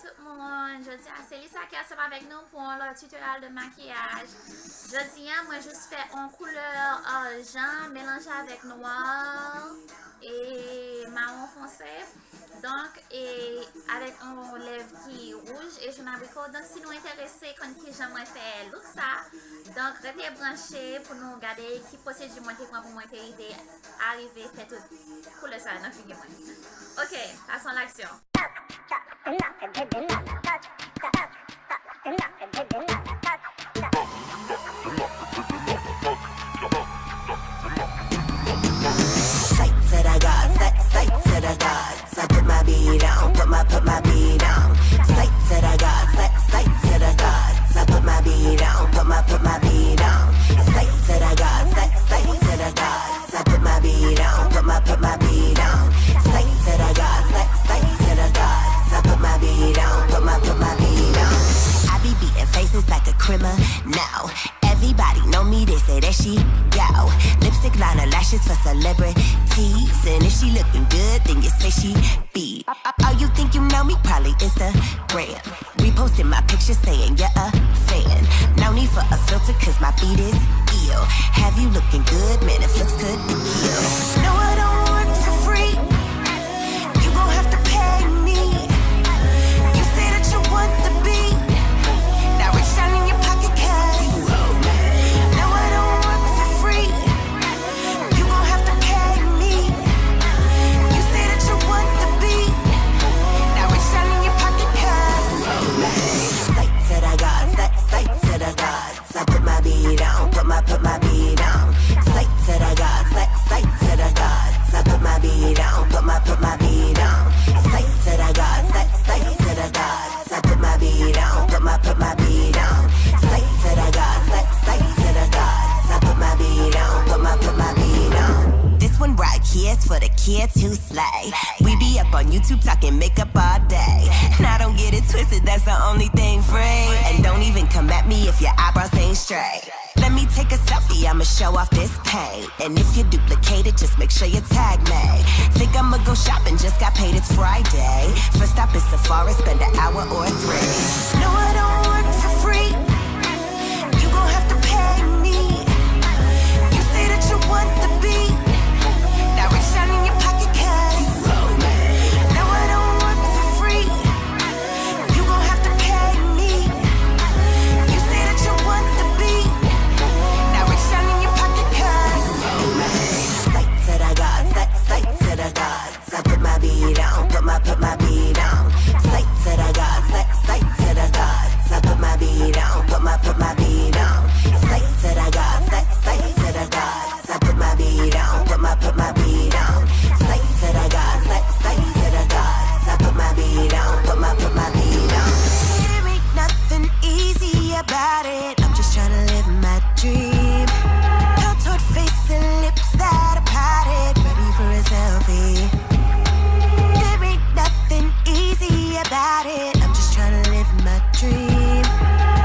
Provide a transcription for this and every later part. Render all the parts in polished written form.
tout le monde, je dis à Célissa qui est avec nous pour le tutoriel de maquillage. Je dis, moi juste fait en couleur argent mélangé avec noir et marron foncé. Donc, et avec un lèvre qui est rouge et jaune abricot. Donc, si nous intéressés quand j'aimerais faire look ça, donc restez branchés pour nous regarder qui possède du monter pour moi idée arriver faire tout couleur ça dans figure. Ok, passons à l'action. Sights that I got, sights that I got. So I put my bead on, put my bead on. Sights that I got, sights that I got. So I put my bead on, put my bead on. Sights that I got, sights that I got. So I put my bead on, put my bead on. Sights that I got, sights that I got. So I put my bead on, put my bead on. I be beating faces like a criminal. Now everybody know me, they say that she go. Lipstick liner, lashes for celebrities. And if she looking good, then you say she be. Oh, you think you know me? Probably Instagram. Reposting my picture saying you're a fan. No need for a filter cause my beat is ill. Have you looking good? Man, if looks could kill. No, I don't work for free. You gon' have to pay me. You say that you want the beat. Now reach down in your pocket cause no, I don't work for free. You gon' have to pay me. You say that you want the beat. Now reach down in your pocket cause sights that I got, sights that I got. So I put my bead on, put my bead on. Sights that I got, sights that I got. So I put my bead on, put my bead on. Sights that I got, sights that I got. So I put my bead on, put my bead on. Sights that I got, sights that I got. So I put my bead on, put my bead on. This one right here is for the kids who slay. We be up on YouTube talking makeup all day. And I don't get it twisted, that's the only thing free. And don't even come at me if your eyebrows ain't straight. Let me take a selfie, I'ma show off this paint. And if you duplicate it, just make sure you tag me. Think I'ma go shopping, just got paid, it's Friday. First stop is Sephora, spend an hour or three. No, I don't work for free. You gon' have to pay me. You say that you want the beat. Now reach down in your pocket cause no, I don't work for free. You gon' have to pay me. You say that you want the beat. Now reach down in your pocket cause sights that I got, sights that I got. So I put my bead on, put my bead on. Sights that I got, sights that I got. So I put my bead on, put my bead on. Sights that I got, sights that I got. So I put my bead on, put my bead on. Sights that I got, sights that I got. So I put my bead on, put my bead on. There ain't nothing easy about it. I'm just trying to live my dream. Contoured face and lips that are pouted, ready for a selfie. There ain't nothing easy about it. I'm just trying to live my dream.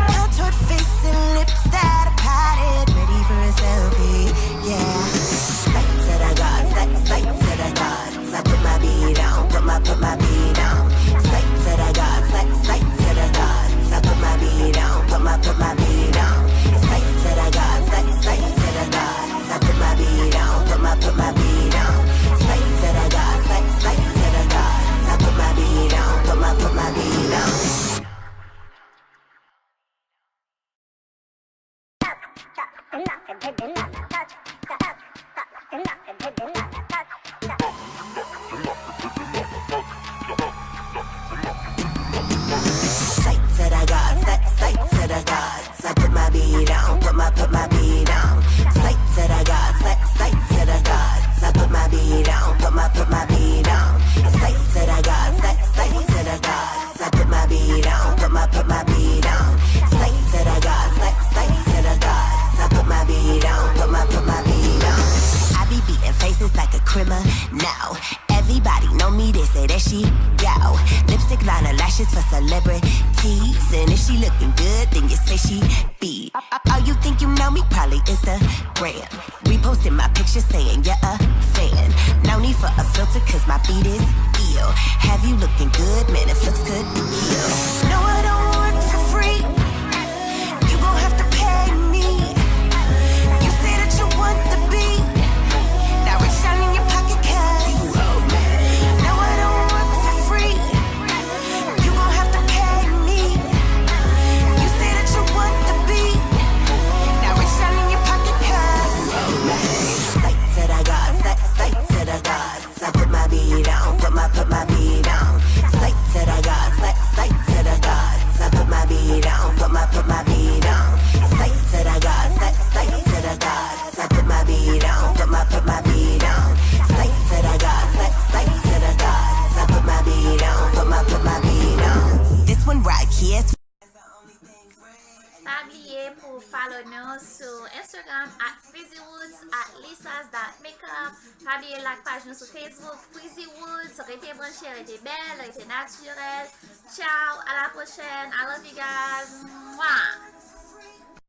Contoured face and lips that are pouted, ready for a selfie. Yeah. Sights that I got, sights that I got. So I put my bead on, put my bead on. Sights that I got, sights that I got. So I put my bead on, put my bead on. Sights that I got, sights that I got. So I put my bead on, put my bead on. Sights that I got, sights that I got. So I put my bead on, put my bead on. Sights that I got, sights that I got. So I put my bead on, put my bead on. Sights that I got, sights that I got. So I put my bead on, put my bead on. Sights that I got, sights that I got. So I put my bead on, put my bead on. Sights that I got, sights that I got. So I put my bead on, put my bead on. I be beating faces like a criminal. Now everybody know me, they say that she go. Lipstick liner, lashes for celebrities. And if she looking good, then you say she be. Oh, you think you know me? Probably Instagram. Reposting my picture saying you're a fan. No need for a filter cause my beat is ill. feel. Have you looking good, man, it looks good to kill. No, I don't work for free. You gon' have to pay me. You say that you want the beat. Now reach down in your pocket, cuz. No, I don't work for free. You gon' have to pay me. You say that you want the beat. Now reach down in your pocket, cuz. Sights that I got, sights that I got. I put my beat on, put my beat on. Sights that I got, sights that I got. I put my beat on, put my beat on. Sights that I got, sights that I got. I put my beat on, put my beat on. Sights that I got, sights that I got. I put my beat on, put my beat on. This one right here. Pas oublier pour follow nous sur Instagram at FreezyWoods, at lisas.makeup. Pas oublier like page nous sur Facebook, FreezyWoods. Restez branchés, restez belle, restez naturelle. Ciao, à la prochaine. I love you guys. Mwah.